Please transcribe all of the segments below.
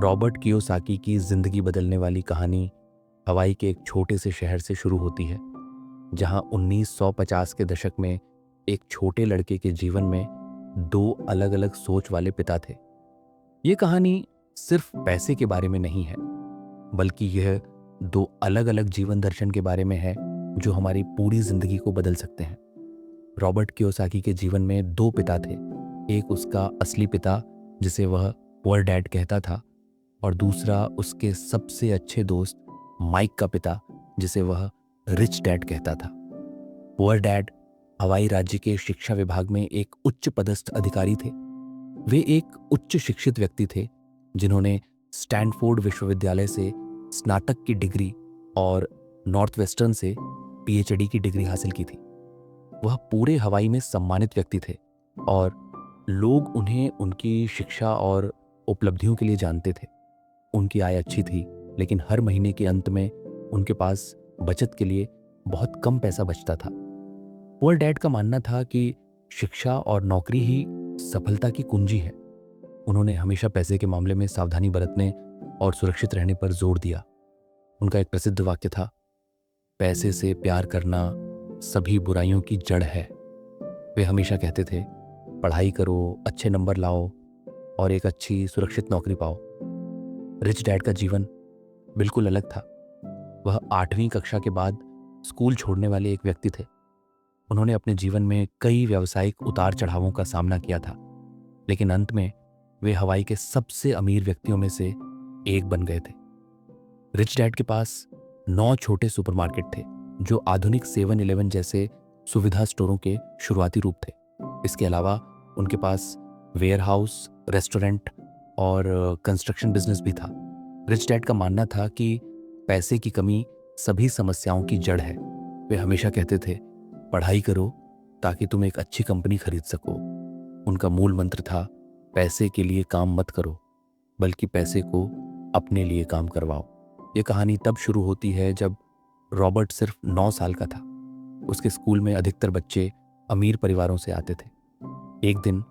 Robert Kiyosaki की जिंदगी बदलने वाली कहानी हवाई के एक छोटे से शहर से शुरू होती है, जहां 1950 के दशक में एक छोटे लड़के के जीवन में दो अलग अलग सोच वाले पिता थे। ये कहानी सिर्फ पैसे के बारे में नहीं है, बल्कि यह दो अलग अलग जीवन दर्शन के बारे में है जो हमारी पूरी जिंदगी को बदल सकते हैं। रॉबर्ट कियोसाकी के जीवन में दो पिता थे। एक उसका असली पिता, जिसे वह पुअर डैड कहता था, और दूसरा उसके सबसे अच्छे दोस्त माइक का पिता, जिसे वह रिच डैड कहता था। पुअर डैड हवाई राज्य के शिक्षा विभाग में एक उच्च पदस्थ अधिकारी थे। वे एक उच्च शिक्षित व्यक्ति थे जिन्होंने स्टैनफोर्ड विश्वविद्यालय से स्नातक की डिग्री और नॉर्थ वेस्टर्न से पीएचडी की डिग्री हासिल की थी। वह पूरे हवाई में सम्मानित व्यक्ति थे और लोग उन्हें उनकी शिक्षा और उपलब्धियों के लिए जानते थे। उनकी आय अच्छी थी, लेकिन हर महीने के अंत में उनके पास बचत के लिए बहुत कम पैसा बचता था। पुअर डैड का मानना था कि शिक्षा और नौकरी ही सफलता की कुंजी है। उन्होंने हमेशा पैसे के मामले में सावधानी बरतने और सुरक्षित रहने पर जोर दिया। उनका एक प्रसिद्ध वाक्य था, पैसे से प्यार करना सभी बुराइयों की जड़ है। वे हमेशा कहते थे, पढ़ाई करो, अच्छे नंबर लाओ और एक अच्छी सुरक्षित नौकरी पाओ। रिच डैड का जीवन बिल्कुल अलग था। वह 8वीं कक्षा के बाद स्कूल छोड़ने वाले एक व्यक्ति थे। उन्होंने अपने जीवन में कई व्यावसायिक उतार चढ़ावों का सामना किया था, लेकिन अंत में वे हवाई के सबसे अमीर व्यक्तियों में से एक बन गए थे। रिच डैड के पास 9 छोटे सुपरमार्केट थे जो आधुनिक 7-Eleven जैसे सुविधा स्टोरों के शुरुआती रूप थे। इसके अलावा उनके पास वेयरहाउस, रेस्टोरेंट और कंस्ट्रक्शन बिजनेस भी था। रिच डैड का मानना था कि पैसे की कमी सभी समस्याओं की जड़ है। वे हमेशा कहते थे, पढ़ाई करो ताकि तुम एक अच्छी कंपनी खरीद सको। उनका मूल मंत्र था, पैसे के लिए काम मत करो, बल्कि पैसे को अपने लिए काम करवाओ। ये कहानी तब शुरू होती है जब रॉबर्ट सिर्फ 9 साल का था। उसके स्कूल में अधिकतर बच्चे अमीर परिवारों से आते थे। एक दिन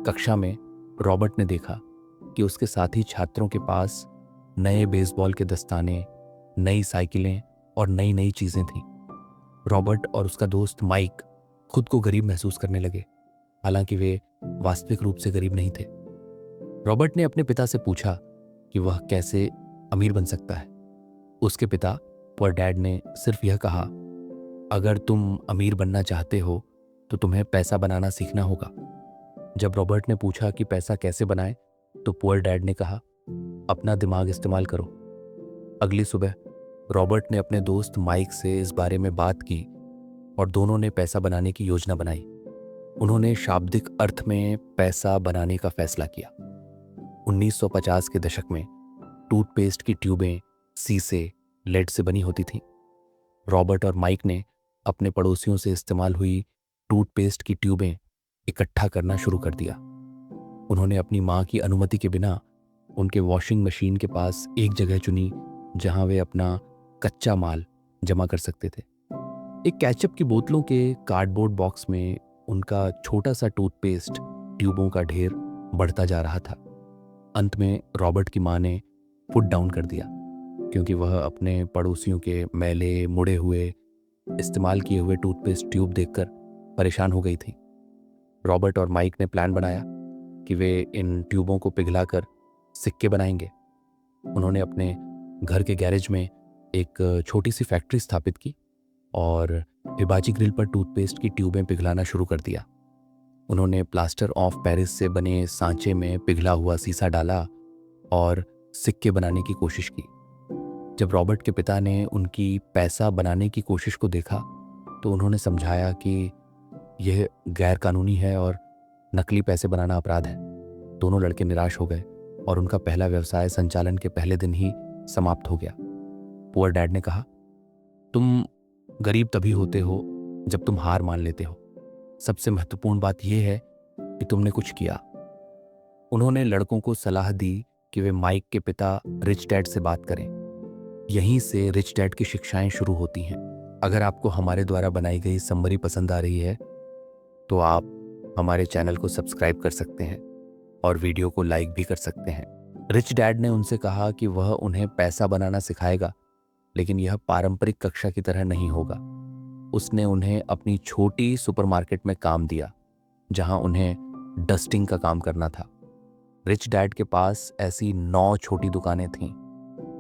कक्षा में रॉबर्ट ने देखा कि उसके साथी छात्रों के पास नए बेसबॉल के दस्ताने, नई साइकिलें और नई नई चीजें थीं। रॉबर्ट और उसका दोस्त माइक खुद को गरीब महसूस करने लगे, हालांकि वे वास्तविक रूप से गरीब नहीं थे। रॉबर्ट ने अपने पिता से पूछा कि वह कैसे अमीर बन सकता है। उसके पिता पुअर डैड ने सिर्फ यह कहा, अगर तुम अमीर बनना चाहते हो तो तुम्हें पैसा बनाना सीखना होगा। जब रॉबर्ट ने पूछा कि पैसा कैसे बनाएं, तो पुअर डैड ने कहा, अपना दिमाग इस्तेमाल करो। अगली सुबह रॉबर्ट ने अपने दोस्त माइक से इस बारे में बात की और दोनों ने पैसा बनाने की योजना बनाई। उन्होंने शाब्दिक अर्थ में पैसा बनाने का फैसला किया। 1950 के दशक में टूथपेस्ट की ट्यूबें शीशे, लेड से बनी होती थीं। रॉबर्ट और माइक ने अपने पड़ोसियों से इस्तेमाल हुई टूथपेस्ट की ट्यूबें इकट्ठा करना शुरू कर दिया। उन्होंने अपनी माँ की अनुमति के बिना उनके वॉशिंग मशीन के पास एक जगह चुनी जहां वे अपना कच्चा माल जमा कर सकते थे। एक केचप की बोतलों के कार्डबोर्ड बॉक्स में उनका छोटा सा टूथपेस्ट ट्यूबों का ढेर बढ़ता जा रहा था। अंत में रॉबर्ट की माँ ने पुट डाउन कर दिया, क्योंकि वह अपने पड़ोसियों के मैले, मुड़े हुए, इस्तेमाल किए हुए टूथपेस्ट ट्यूब देखकर परेशान हो गई थी। रॉबर्ट और माइक ने प्लान बनाया कि वे इन ट्यूबों को पिघलाकर सिक्के बनाएंगे। उन्होंने अपने घर के गैरेज में एक छोटी सी फैक्ट्री स्थापित की और हिबाची ग्रिल पर टूथपेस्ट की ट्यूबें पिघलाना शुरू कर दिया। उन्होंने प्लास्टर ऑफ पेरिस से बने सांचे में पिघला हुआ सीसा डाला और सिक्के बनाने की कोशिश की। जब रॉबर्ट के पिता ने उनकी पैसा बनाने की कोशिश को देखा, तो उन्होंने समझाया कि यह गैर कानूनी है और नकली पैसे बनाना अपराध है। दोनों लड़के निराश हो गए और उनका पहला व्यवसाय संचालन के पहले दिन ही समाप्त हो गया। पुअर डैड ने कहा, तुम गरीब तभी होते हो जब तुम हार मान लेते हो। सबसे महत्वपूर्ण बात यह है कि तुमने कुछ किया। उन्होंने लड़कों को सलाह दी कि वे माइक के पिता रिच डैड से बात करें। यहीं से रिच डैड की शिक्षाएं शुरू होती हैं। अगर आपको हमारे द्वारा बनाई गई समरी पसंद आ रही है तो आप हमारे चैनल को सब्सक्राइब कर सकते हैं और वीडियो को लाइक भी कर सकते हैं। रिच डैड ने उनसे कहा कि वह उन्हें पैसा बनाना सिखाएगा, लेकिन यह पारंपरिक कक्षा की तरह नहीं होगा। उसने उन्हें अपनी छोटी सुपरमार्केट में काम दिया, जहां उन्हें डस्टिंग का काम करना था। रिच डैड के पास ऐसी 9 छोटी दुकानें थीं।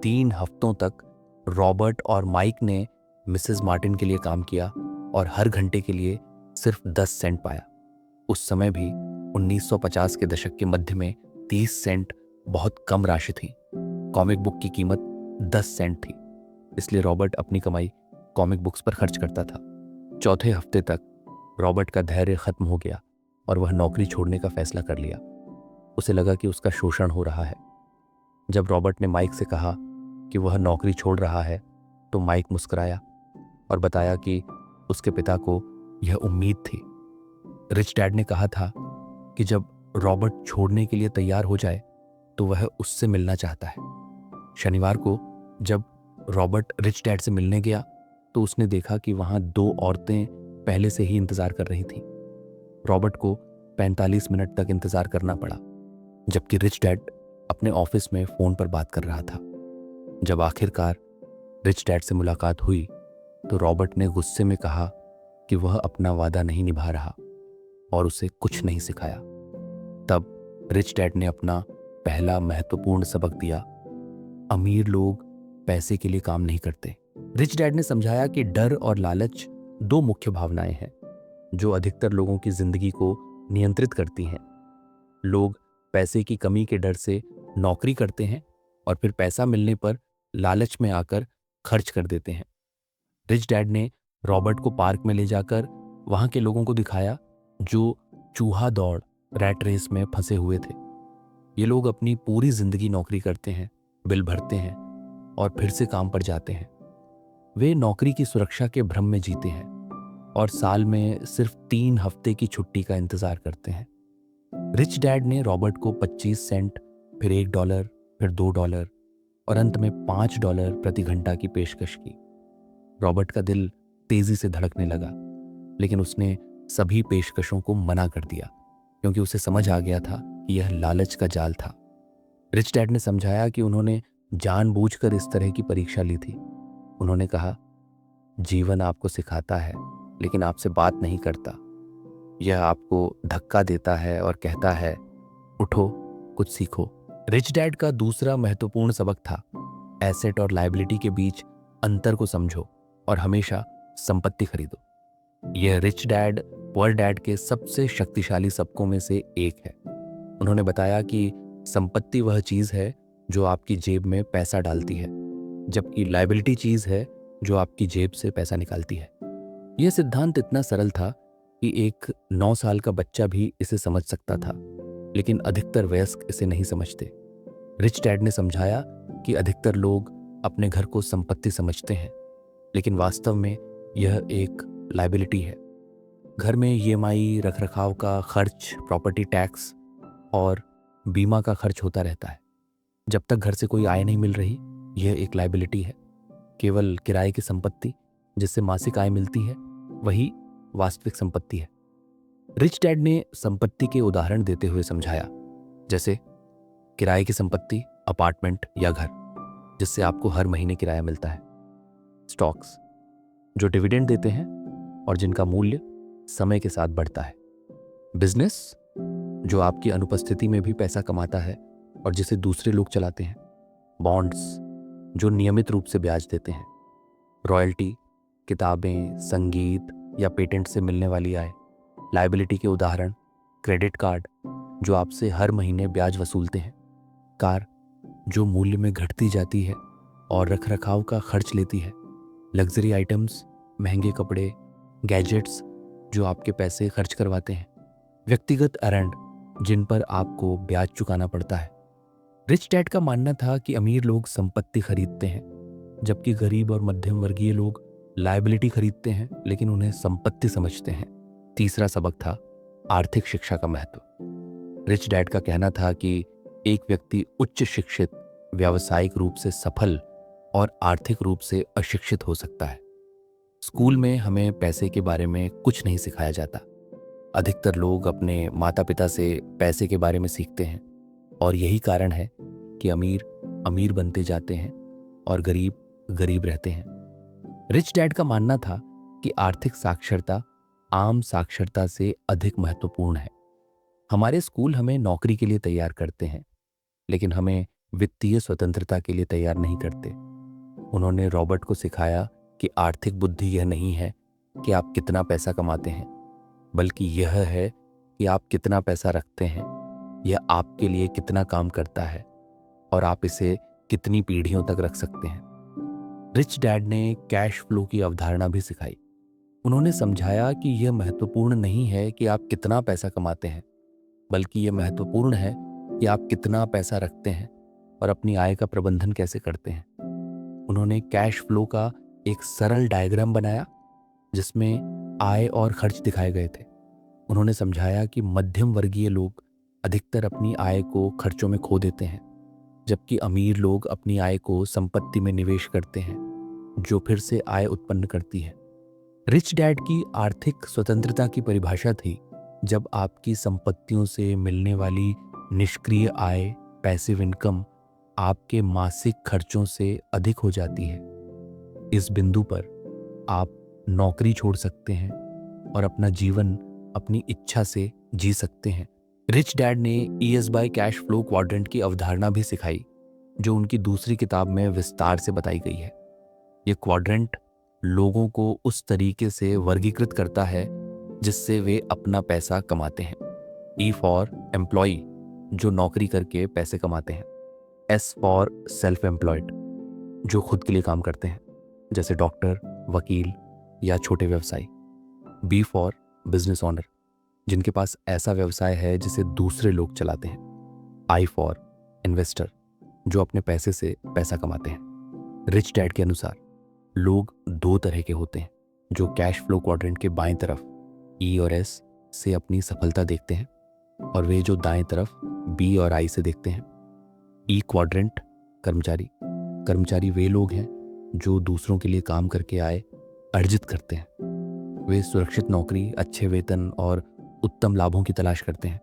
3 हफ्तों तक रॉबर्ट और माइक ने मिसेस मार्टिन के लिए काम किया और हर घंटे के लिए सिर्फ 10 सेंट पाया। उस समय भी 1950 के दशक के मध्य में 30 सेंट बहुत कम राशि थी। कॉमिक बुक की कीमत 10 सेंट थी, इसलिए रॉबर्ट अपनी कमाई कॉमिक बुक्स पर खर्च करता था। चौथे हफ्ते तक रॉबर्ट का धैर्य खत्म हो गया और वह नौकरी छोड़ने का फैसला कर लिया। उसे लगा कि उसका शोषण हो रहा है। जब रॉबर्ट ने माइक से कहा कि वह नौकरी छोड़ रहा है, तो माइक मुस्कुराया और बताया कि उसके पिता को यह उम्मीद थी। रिच डैड ने कहा था कि जब रॉबर्ट छोड़ने के लिए तैयार हो जाए तो वह उससे मिलना चाहता है। शनिवार को जब रॉबर्ट रिच डैड से मिलने गया तो उसने देखा कि वहां 2 औरतें पहले से ही इंतजार कर रही थीं। रॉबर्ट को 45 मिनट तक इंतजार करना पड़ा, जबकि रिच डैड अपने ऑफिस में फोन पर बात कर रहा था। जब आखिरकार रिच डैड से मुलाकात हुई तो रॉबर्ट ने गुस्से में कहा कि वह अपना वादा नहीं निभा रहा और उसे कुछ नहीं सिखाया। तब रिच डैड ने अपना पहला महत्वपूर्ण सबक दिया: अमीर लोग पैसे के लिए काम नहीं करते। रिच डैड ने समझाया कि डर और लालच 2 मुख्य भावनाएं हैं जो अधिकतर लोगों की जिंदगी को नियंत्रित करती हैं। लोग पैसे की कमी के डर से नौकरी करते हैं और फिर पैसा मिलने पर लालच में आकर खर्च कर देते हैं। रिच डैड ने रॉबर्ट को पार्क में ले जाकर वहां के लोगों को दिखाया जो चूहा दौड़ रैट रेस में फंसे हुए थे। ये लोग अपनी पूरी जिंदगी नौकरी करते हैं, बिल भरते हैं और फिर से काम पर जाते हैं। वे नौकरी की सुरक्षा के भ्रम में जीते हैं और साल में सिर्फ 3 हफ्ते की छुट्टी का इंतजार करते हैं। रिच डैड ने रॉबर्ट को 25 सेंट, फिर $1, फिर $2 और अंत में $5 प्रति घंटा की पेशकश की। रॉबर्ट का दिल तेजी से धड़कने लगा, लेकिन उसने सभी पेशकशों को मना कर दिया क्योंकि उसे समझ आ गया था कि यह लालच का जाल था। रिच डैड ने समझाया कि उन्होंने जानबूझकर इस तरह की परीक्षा ली थी। उन्होंने कहा, जीवन आपको सिखाता है लेकिन आपसे बात नहीं करता। यह आपको धक्का देता है और कहता है, उठो, कुछ सीखो। रिच डैड का दूसरा महत्वपूर्ण सबक था, एसेट और लायबिलिटी के बीच अंतर को समझो और हमेशा संपत्ति खरीदो। यह रिच डैड पुअर डैड के सबसे शक्तिशाली सबकों में से एक है। उन्होंने बताया कि संपत्ति वह चीज है जो आपकी जेब में पैसा डालती है, जबकि लायबिलिटी चीज है जो आपकी जेब से पैसा निकालती है। यह सिद्धांत इतना सरल था कि एक 9 साल का बच्चा भी इसे समझ सकता था, लेकिन अधिकतर वयस्क इसे नहीं समझते। रिच डैड ने समझाया कि अधिकतर लोग अपने घर को संपत्ति समझते हैं, लेकिन वास्तव में यह एक लायबिलिटी है। घर में ईएमआई, रखरखाव का खर्च, प्रॉपर्टी टैक्स और बीमा का खर्च होता रहता है। जब तक घर से कोई आय नहीं मिल रही, यह एक लायबिलिटी है। केवल किराए की संपत्ति जिससे मासिक आय मिलती है, वही वास्तविक संपत्ति है। रिच डैड ने संपत्ति के उदाहरण देते हुए समझाया, जैसे किराए की संपत्ति, अपार्टमेंट या घर जिससे आपको हर महीने किराया मिलता है। स्टॉक्स जो डिविडेंड देते हैं और जिनका मूल्य समय के साथ बढ़ता है। बिजनेस जो आपकी अनुपस्थिति में भी पैसा कमाता है और जिसे दूसरे लोग चलाते हैं। बॉन्ड्स जो नियमित रूप से ब्याज देते हैं। रॉयल्टी, किताबें, संगीत या पेटेंट से मिलने वाली आय। लायबिलिटी के उदाहरण, क्रेडिट कार्ड जो आपसे हर महीने ब्याज वसूलते हैं। कार जो मूल्य में घटती जाती है और रखरखाव का खर्च लेती है। लग्जरी आइटम्स, महंगे कपड़े, गैजेट्स जो आपके पैसे खर्च करवाते हैं। व्यक्तिगत अरंड जिन पर आपको ब्याज चुकाना पड़ता है। रिच डैड का मानना था कि अमीर लोग संपत्ति खरीदते हैं, जबकि गरीब और मध्यम वर्गीय लोग लायबिलिटी खरीदते हैं लेकिन उन्हें संपत्ति समझते हैं। तीसरा सबक था आर्थिक शिक्षा का महत्व। रिच डैड का कहना था कि एक व्यक्ति उच्च शिक्षित, व्यावसायिक रूप से सफल और आर्थिक रूप से अशिक्षित हो सकता है। स्कूल में हमें पैसे के बारे में कुछ नहीं सिखाया जाता। अधिकतर लोग अपने माता पिता से पैसे के बारे में सीखते हैं और यही कारण है कि अमीर अमीर बनते जाते हैं और गरीब गरीब रहते हैं। रिच डैड का मानना था कि आर्थिक साक्षरता आम साक्षरता से अधिक महत्वपूर्ण है। हमारे स्कूल हमें नौकरी के लिए तैयार करते हैं, लेकिन हमें वित्तीय स्वतंत्रता के लिए तैयार नहीं करते। उन्होंने रॉबर्ट को सिखाया कि आर्थिक बुद्धि यह नहीं है कि आप कितना पैसा कमाते हैं, बल्कि यह है कि आप कितना पैसा रखते हैं, यह आपके लिए कितना काम करता है और आप इसे कितनी पीढ़ियों तक रख सकते हैं। रिच डैड ने कैश फ्लो की अवधारणा भी सिखाई। उन्होंने समझाया कि यह महत्वपूर्ण नहीं है कि आप कितना पैसा कमाते हैं, बल्कि यह महत्वपूर्ण है कि आप कितना पैसा रखते हैं और अपनी आय का प्रबंधन कैसे करते हैं। उन्होंने कैश फ्लो का एक सरल डायग्राम बनाया जिसमें आय और खर्च दिखाए गए थे। उन्होंने समझाया कि मध्यम वर्गीय लोग अधिकतर अपनी आय को खर्चों में खो देते हैं, जबकि अमीर लोग अपनी आय को संपत्ति में निवेश करते हैं, जो फिर से आय उत्पन्न करती है। रिच डैड की आर्थिक स्वतंत्रता की परिभाषा थी जब आपकी संपत्तियों से मिलने वाली निष्क्रिय आय, पैसिव इनकम, आपके मासिक खर्चों से अधिक हो जाती है। इस बिंदु पर आप नौकरी छोड़ सकते हैं और अपना जीवन अपनी इच्छा से जी सकते हैं। रिच डैड ने ES BI cash flow quadrant की अवधारणा भी सिखाई, जो उनकी दूसरी किताब में विस्तार से बताई गई है। ये क्वाड्रेंट लोगों को उस तरीके से वर्गीकृत करता है जिससे वे अपना पैसा कमाते हैं। ई फॉर एम्प्लॉय, जो नौकरी करके पैसे कमाते हैं। एस फॉर सेल्फ एम्प्लॉयड, जो खुद के लिए काम करते हैं, जैसे डॉक्टर, वकील या छोटे व्यवसायी। बी फॉर बिजनेस ओनर, जिनके पास ऐसा व्यवसाय है जिसे दूसरे लोग चलाते हैं। आई फॉर इन्वेस्टर, जो अपने पैसे से पैसा कमाते हैं। रिच डैड के अनुसार लोग दो तरह के होते हैं, जो कैश फ्लो क्वाड्रेंट के बाएं तरफ ई और एस से अपनी सफलता देखते हैं, और वे जो दाएं तरफ बी और आई से देखते हैं। ई क्वाड्रेंट कर्मचारी वे लोग हैं जो दूसरों के लिए काम करके आय अर्जित करते हैं। वे सुरक्षित नौकरी, अच्छे वेतन और उत्तम लाभों की तलाश करते हैं।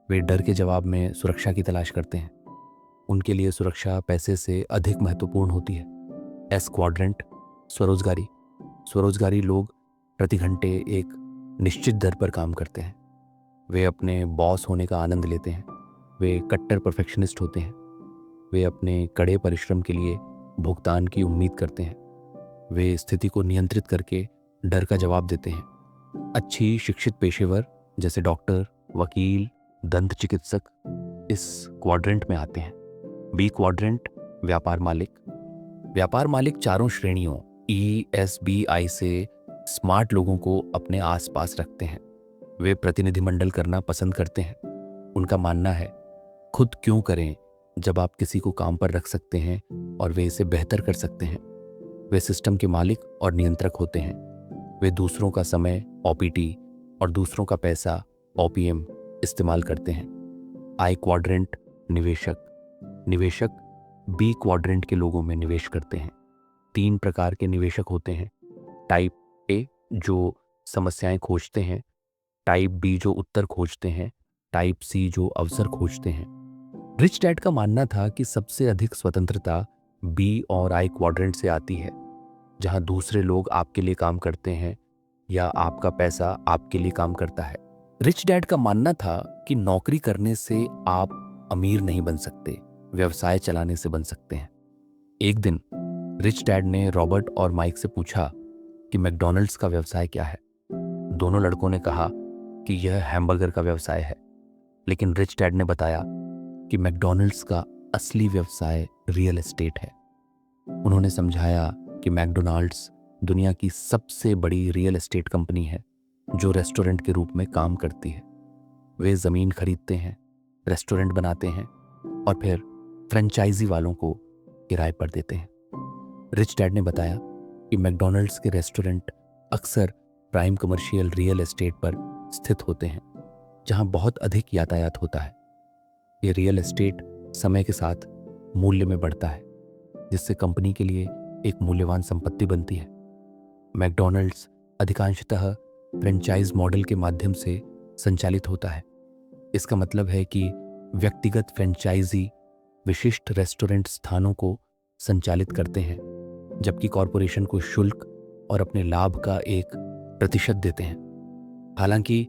वे डर के जवाब में सुरक्षा की तलाश करते हैं। उनके लिए सुरक्षा पैसे से अधिक महत्वपूर्ण होती है। एस क्वाड्रेंट स्वरोजगारी लोग प्रति घंटे एक निश्चित दर पर काम करते हैं। वे अपने बॉस होने का आनंद लेते हैं। वे कट्टर परफेक्शनिस्ट होते हैं। वे अपने कड़े परिश्रम के लिए भुगतान की उम्मीद करते हैं। वे स्थिति को नियंत्रित करके डर का जवाब देते हैं। अच्छी शिक्षित पेशेवर जैसे डॉक्टर, वकील, दंत चिकित्सक इस क्वाड्रेंट में आते हैं। बी क्वाड्रेंट व्यापार मालिक चारों श्रेणियों ई, एस, बी, आई से स्मार्ट लोगों को अपने आसपास रखते हैं। वे प्रतिनिधिमंडल करना पसंद करते हैं। उनका मानना है, खुद क्यों करें जब आप किसी को काम पर रख सकते हैं और वे इसे बेहतर कर सकते हैं। वे सिस्टम के मालिक और नियंत्रक होते हैं। वे दूसरों का समय ओपीटी और दूसरों का पैसा ओपीएम इस्तेमाल करते हैं। आई क्वाड्रेंट निवेशक बी क्वाड्रेंट के लोगों में निवेश करते हैं। 3 प्रकार के निवेशक होते हैं। टाइप ए, जो समस्याएं खोजते हैं। टाइप बी, जो उत्तर खोजते हैं। टाइप सी, जो अवसर खोजते हैं। रिच डैड का मानना था कि सबसे अधिक स्वतंत्रता बी और आई क्वाड्रेंट से आती है, जहां दूसरे लोग आपके लिए काम करते हैं या आपका पैसा आपके लिए काम करता है। रिच डैड का मानना था कि नौकरी करने से आप अमीर नहीं बन सकते, व्यवसाय चलाने से बन सकते हैं। एक दिन रिच डैड ने रॉबर्ट और माइक से पूछा कि मैकडॉनल्ड्स का व्यवसाय क्या है। दोनों लड़कों ने कहा कि यह हैमबर्गर का व्यवसाय है, लेकिन रिच डैड ने बताया कि मैकडॉनल्ड्स का असली व्यवसाय रियल एस्टेट है। उन्होंने समझाया कि मैकडॉनल्ड्स दुनिया की सबसे बड़ी रियल एस्टेट कंपनी है जो रेस्टोरेंट के रूप में काम करती है। वे ज़मीन खरीदते हैं, रेस्टोरेंट बनाते हैं और फिर फ्रेंचाइजी वालों को किराए पर देते हैं। रिच डैड ने बताया कि मैकडॉनल्ड्स के रेस्टोरेंट अक्सर प्राइम कमर्शियल रियल एस्टेट पर स्थित होते हैं, जहां बहुत अधिक यातायात होता है। ये रियल एस्टेट समय के साथ मूल्य में बढ़ता है, जिससे कंपनी के लिए एक मूल्यवान संपत्ति बनती है। मैकडॉनल्ड्स अधिकांशतः फ्रेंचाइज मॉडल के माध्यम से संचालित होता है। इसका मतलब है कि व्यक्तिगत फ्रेंचाइजी विशिष्ट रेस्टोरेंट स्थानों को संचालित करते हैं, जबकि कॉरपोरेशन को शुल्क और अपने लाभ का एक प्रतिशत देते हैं। हालांकि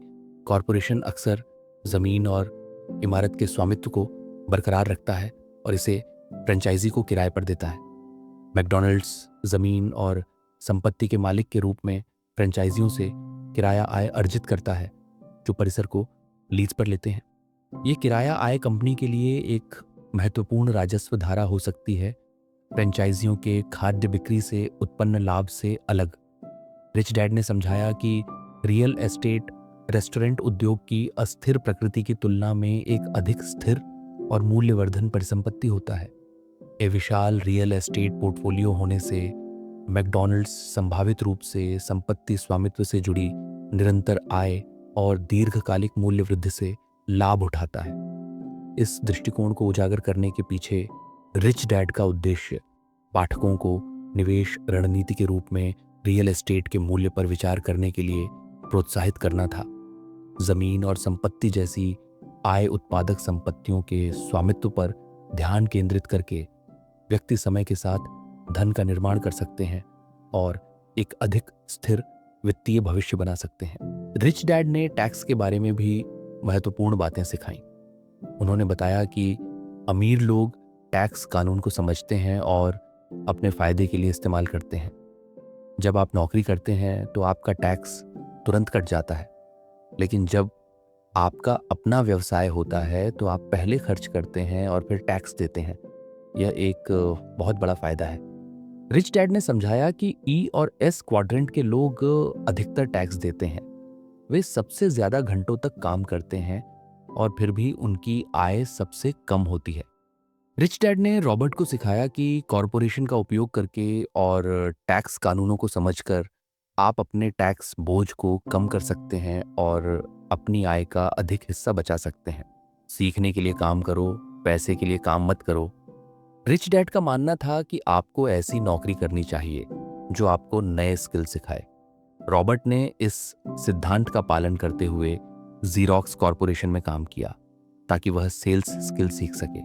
कॉरपोरेशन अक्सर ज़मीन और इमारत के स्वामित्व को बरकरार रखता है और इसे फ्रेंचाइजी को किराए पर देता है। मैकडॉनल्ड्स ज़मीन और संपत्ति के मालिक के रूप में फ्रेंचाइजियों से किराया आय अर्जित करता है, जो परिसर को लीज पर लेते हैं। ये किराया आय कंपनी के लिए एक महत्वपूर्ण राजस्व धारा हो सकती है, फ्रेंचाइजियों के खाद्य बिक्री से उत्पन्न लाभ से अलग। रिच डैड ने समझाया कि रियल एस्टेट रेस्टोरेंट उद्योग की अस्थिर प्रकृति की तुलना में एक अधिक स्थिर और मूल्यवर्धन परिसंपत्ति होता है। एक विशाल रियल एस्टेट पोर्टफोलियो होने से मैकडॉनल्ड्स संभावित रूप से संपत्ति स्वामित्व से जुड़ी निरंतर आय और दीर्घकालिक मूल्य वृद्धि से लाभ उठाता है। इस दृष्टिकोण को उजागर करने के पीछे रिच डैड का उद्देश्य पाठकों को निवेश रणनीति के रूप में रियल एस्टेट के मूल्य पर विचार करने के लिए प्रोत्साहित करना था। जमीन और संपत्ति जैसी आय उत्पादक संपत्तियों के स्वामित्व पर ध्यान केंद्रित करके व्यक्ति समय के साथ धन का निर्माण कर सकते हैं और एक अधिक स्थिर वित्तीय भविष्य बना सकते हैं। रिच डैड ने टैक्स के बारे में भी महत्वपूर्ण बातें सिखाई। उन्होंने बताया कि अमीर लोग टैक्स कानून को समझते हैं और अपने फायदे के लिए इस्तेमाल करते हैं। जब आप नौकरी करते हैं तो आपका टैक्स तुरंत कट जाता है, लेकिन जब आपका अपना व्यवसाय होता है तो आप पहले खर्च करते हैं और फिर टैक्स देते हैं। यह एक बहुत बड़ा फायदा है। रिच डैड ने समझाया कि ई और एस क्वाड्रेंट के लोग अधिकतर टैक्स देते हैं। वे सबसे ज्यादा घंटों तक काम करते हैं और फिर भी उनकी आय सबसे कम होती है। रिच डैड ने रॉबर्ट को सिखाया कि कॉरपोरेशन का उपयोग करके और टैक्स कानूनों को समझकर आप अपने टैक्स बोझ को कम कर सकते हैं और अपनी आय का अधिक हिस्सा बचा सकते हैं। सीखने के लिए काम करो, पैसे के लिए काम मत करो। रिच डैड का मानना था कि आपको ऐसी नौकरी करनी चाहिए जो आपको नए स्किल सिखाए। रॉबर्ट ने इस सिद्धांत का पालन करते हुए ज़ीरॉक्स कॉरपोरेशन में काम किया ताकि वह सेल्स स्किल सीख सके।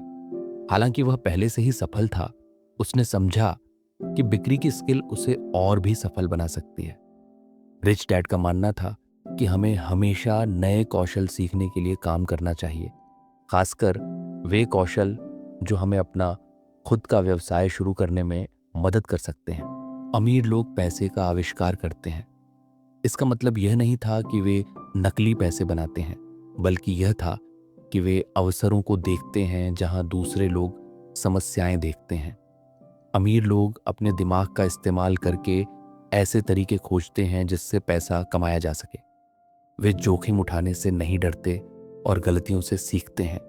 हालांकि वह पहले से ही सफल था, उसने समझा कि बिक्री की स्किल उसे और भी सफल बना सकती है। रिच डैड का मानना था कि हमें हमेशा नए कौशल सीखने के लिए काम करना चाहिए, खासकर वे कौशल जो हमें अपना खुद का व्यवसाय शुरू करने में मदद कर सकते हैं। अमीर लोग पैसे का आविष्कार करते हैं। इसका मतलब यह नहीं था कि वे नकली पैसे बनाते हैं, बल्कि यह था कि वे अवसरों को देखते हैं जहां दूसरे लोग समस्याएं देखते हैं। अमीर लोग अपने दिमाग का इस्तेमाल करके ऐसे तरीके खोजते हैं जिससे पैसा कमाया जा सके। वे जोखिम उठाने से नहीं डरते और गलतियों से सीखते हैं।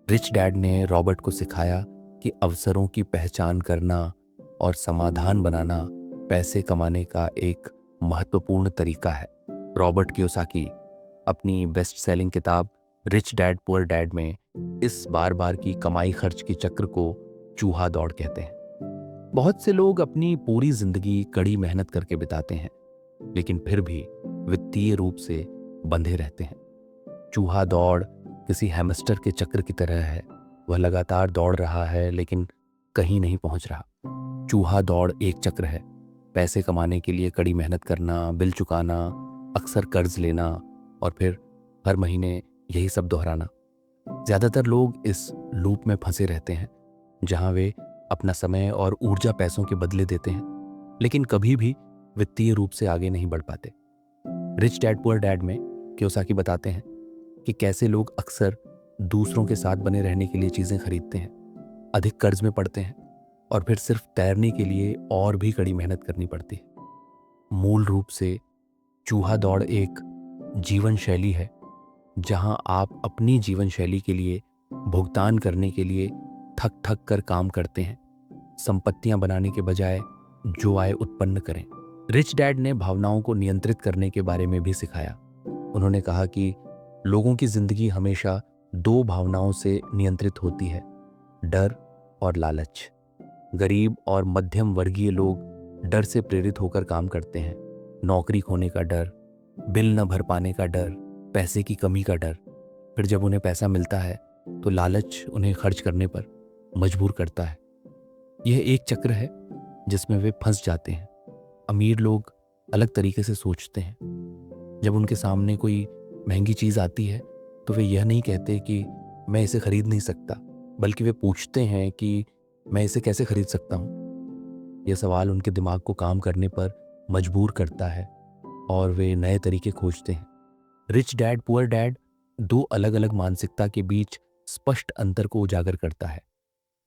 रिच डैड ने रॉबर्ट को सिखाया कि अवसरों की पहचान करना और समाधान बनाना पैसे कमाने का एक महत्वपूर्ण तरीका है। रॉबर्ट कियोसाकी अपनी बेस्ट सेलिंग किताब रिच डैड पुअर डैड में इस बार बार की कमाई खर्च के चक्र को चूहा दौड़ कहते हैं। बहुत से लोग अपनी पूरी जिंदगी कड़ी मेहनत करके बिताते हैं, लेकिन फिर भी वित्तीय रूप से बंधे रहते हैं। चूहा दौड़ किसी हैमस्टर के चक्र की तरह है। वह लगातार दौड़ रहा है लेकिन कहीं नहीं पहुंच रहा। चूहा दौड़ एक चक्र है। पैसे कमाने के लिए कड़ी मेहनत करना, बिल चुकाना, अक्सर कर्ज लेना और फिर हर महीने यही सब दोहराना। ज्यादातर लोग इस लूप में फंसे रहते हैं जहां वे अपना समय और ऊर्जा पैसों के बदले देते हैं, लेकिन कभी भी वित्तीय रूप से आगे नहीं बढ़ पाते। रिच डैड पुअर डैड में कियोसाकी बताते हैं कि कैसे लोग अक्सर दूसरों के साथ बने रहने के लिए चीजें खरीदते हैं, अधिक कर्ज में पड़ते हैं और फिर सिर्फ तैरने के लिए और भी कड़ी मेहनत करनी पड़ती है। मूल रूप से चूहा दौड़ एक जीवन शैली है जहां आप अपनी जीवन शैली के लिए भुगतान करने के लिए थक थक कर काम करते हैं, संपत्तियां बनाने के बजाय जो आय उत्पन्न करें। रिच डैड ने भावनाओं को नियंत्रित करने के बारे में भी सिखाया। उन्होंने कहा कि लोगों की जिंदगी हमेशा दो भावनाओं से नियंत्रित होती है, डर और लालच। गरीब और मध्यम वर्गीय लोग डर से प्रेरित होकर काम करते हैं। नौकरी खोने का डर, बिल न भर पाने का डर, पैसे की कमी का डर। फिर जब उन्हें पैसा मिलता है तो लालच उन्हें खर्च करने पर। मजबूर करता है। यह एक चक्र है जिसमें वे फंस जाते हैं। अमीर लोग अलग तरीके से सोचते हैं। जब उनके सामने कोई महंगी चीज़ आती है तो वे यह नहीं कहते कि मैं इसे खरीद नहीं सकता, बल्कि वे पूछते हैं कि मैं इसे कैसे खरीद सकता हूँ। यह सवाल उनके दिमाग को काम करने पर मजबूर करता है और वे नए तरीके खोजते हैं। रिच डैड पुअर डैड दो अलग अलग मानसिकता के बीच स्पष्ट अंतर को उजागर करता है।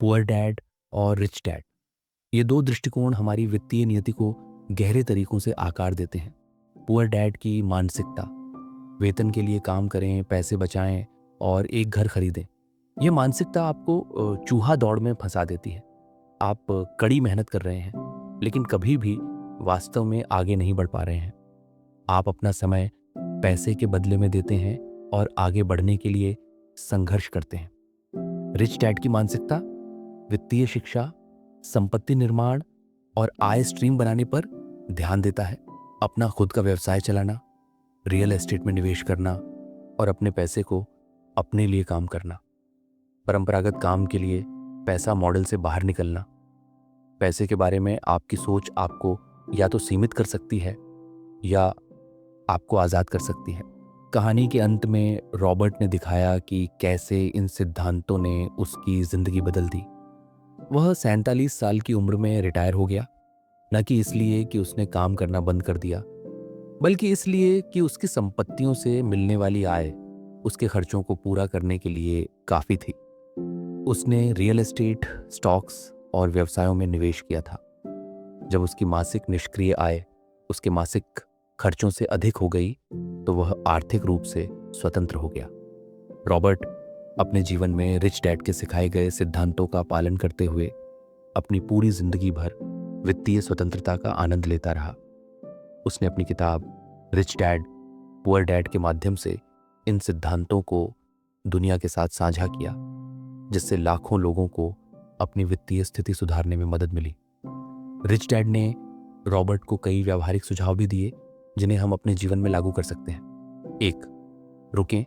पुअर डैड और रिच डैड, ये दो दृष्टिकोण हमारी वित्तीय नियति को गहरे तरीकों से आकार देते हैं। पुअर डैड की मानसिकता, वेतन के लिए काम करें, पैसे बचाएं और एक घर खरीदें। यह मानसिकता आपको चूहा दौड़ में फंसा देती है। आप कड़ी मेहनत कर रहे हैं लेकिन कभी भी वास्तव में आगे नहीं बढ़ पा रहे हैं। आप अपना समय पैसे के बदले में देते हैं और आगे बढ़ने के लिए संघर्ष करते हैं। रिच डैड की मानसिकता वित्तीय शिक्षा, संपत्ति निर्माण और आय स्ट्रीम बनाने पर ध्यान देता है। अपना खुद का व्यवसाय चलाना, रियल एस्टेट में निवेश करना और अपने पैसे को अपने लिए काम करना। परंपरागत काम के लिए पैसा मॉडल से बाहर निकलना। पैसे के बारे में आपकी सोच आपको या तो सीमित कर सकती है या आपको आज़ाद कर सकती है। कहानी के अंत में रॉबर्ट ने दिखाया कि कैसे इन सिद्धांतों ने उसकी ज़िंदगी बदल दी। वह 47 साल की उम्र में रिटायर हो गया, न कि इसलिए कि उसने काम करना बंद कर दिया, बल्कि इसलिए कि उसकी संपत्तियों से मिलने वाली आय उसके खर्चों को पूरा करने के लिए काफ़ी थी। उसने रियल एस्टेट, स्टॉक्स और व्यवसायों में निवेश किया था। जब उसकी मासिक निष्क्रिय आय उसके मासिक खर्चों से अधिक हो गई तो वह आर्थिक रूप से स्वतंत्र हो गया। रॉबर्ट अपने जीवन में रिच डैड के सिखाए गए सिद्धांतों का पालन करते हुए अपनी पूरी जिंदगी भर वित्तीय स्वतंत्रता का आनंद लेता रहा। उसने अपनी किताब रिच डैड पुअर डैड के माध्यम से इन सिद्धांतों को दुनिया के साथ साझा किया, जिससे लाखों लोगों को अपनी वित्तीय स्थिति सुधारने में मदद मिली। रिच डैड ने रॉबर्ट को कई व्यावहारिक सुझाव भी दिए जिन्हें हम अपने जीवन में लागू कर सकते हैं। 1, रुकें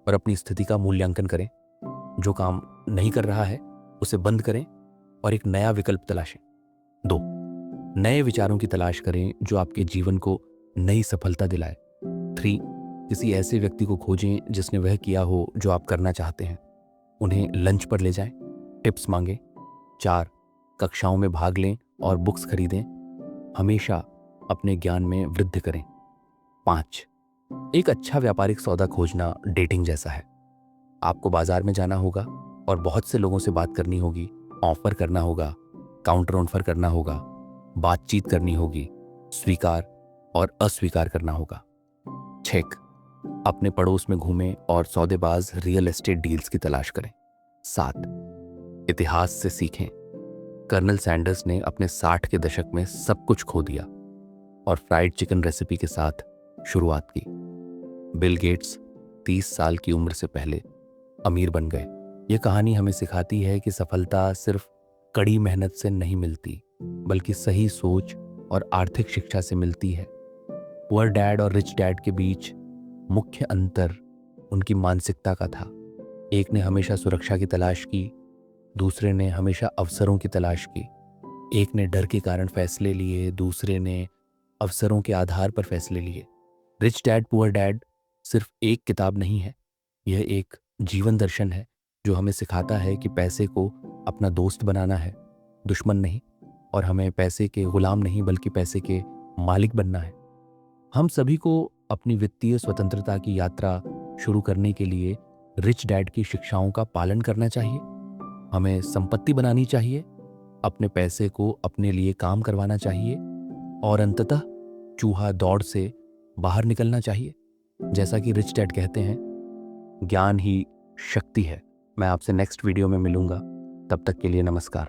और अपनी स्थिति का मूल्यांकन करें। जो काम नहीं कर रहा है उसे बंद करें और एक नया विकल्प तलाशें। 2, नए विचारों की तलाश करें जो आपके जीवन को नई सफलता दिलाए। 3, किसी ऐसे व्यक्ति को खोजें जिसने वह किया हो जो आप करना चाहते हैं। उन्हें लंच पर ले जाएं, टिप्स मांगें। 4, कक्षाओं में भाग लें और बुक्स खरीदें। हमेशा अपने ज्ञान में वृद्धि करें। 5, एक अच्छा व्यापारिक सौदा खोजना डेटिंग जैसा है। आपको बाजार में जाना होगा और बहुत से लोगों से बात करनी होगी, ऑफर करना होगा, काउंटर ऑफर करना होगा, बातचीत करनी होगी, स्वीकार और अस्वीकार करना होगा। 6, अपने पड़ोस में घूमें और सौदेबाज रियल एस्टेट डील्स की तलाश करें। 7, इतिहास से सीखें। कर्नल सैंडर्स ने अपने 60 के दशक में सब कुछ खो दिया और फ्राइड चिकन रेसिपी के साथ शुरुआत की। बिल गेट्स 30 साल की उम्र से पहले अमीर बन गए। यह कहानी हमें सिखाती है कि सफलता सिर्फ कड़ी मेहनत से नहीं मिलती, बल्कि सही सोच और आर्थिक शिक्षा से मिलती है। पुअर डैड और रिच डैड के बीच मुख्य अंतर उनकी मानसिकता का था। एक ने हमेशा सुरक्षा की तलाश की, दूसरे ने हमेशा अवसरों की तलाश की। एक ने डर के कारण फैसले लिए, दूसरे ने अवसरों के आधार पर फैसले लिए। रिच डैड पुअर डैड सिर्फ एक किताब नहीं है, यह एक जीवन दर्शन है जो हमें सिखाता है कि पैसे को अपना दोस्त बनाना है, दुश्मन नहीं, और हमें पैसे के गुलाम नहीं बल्कि पैसे के मालिक बनना है। हम सभी को अपनी वित्तीय स्वतंत्रता की यात्रा शुरू करने के लिए रिच डैड की शिक्षाओं का पालन करना चाहिए। हमें संपत्ति बनानी चाहिए, अपने पैसे को अपने लिए काम करवाना चाहिए और अंततः चूहा दौड़ से बाहर निकलना चाहिए। जैसा कि रिच डैड कहते हैं, ज्ञान ही शक्ति है। मैं आपसे नेक्स्ट वीडियो में मिलूंगा। तब तक के लिए नमस्कार।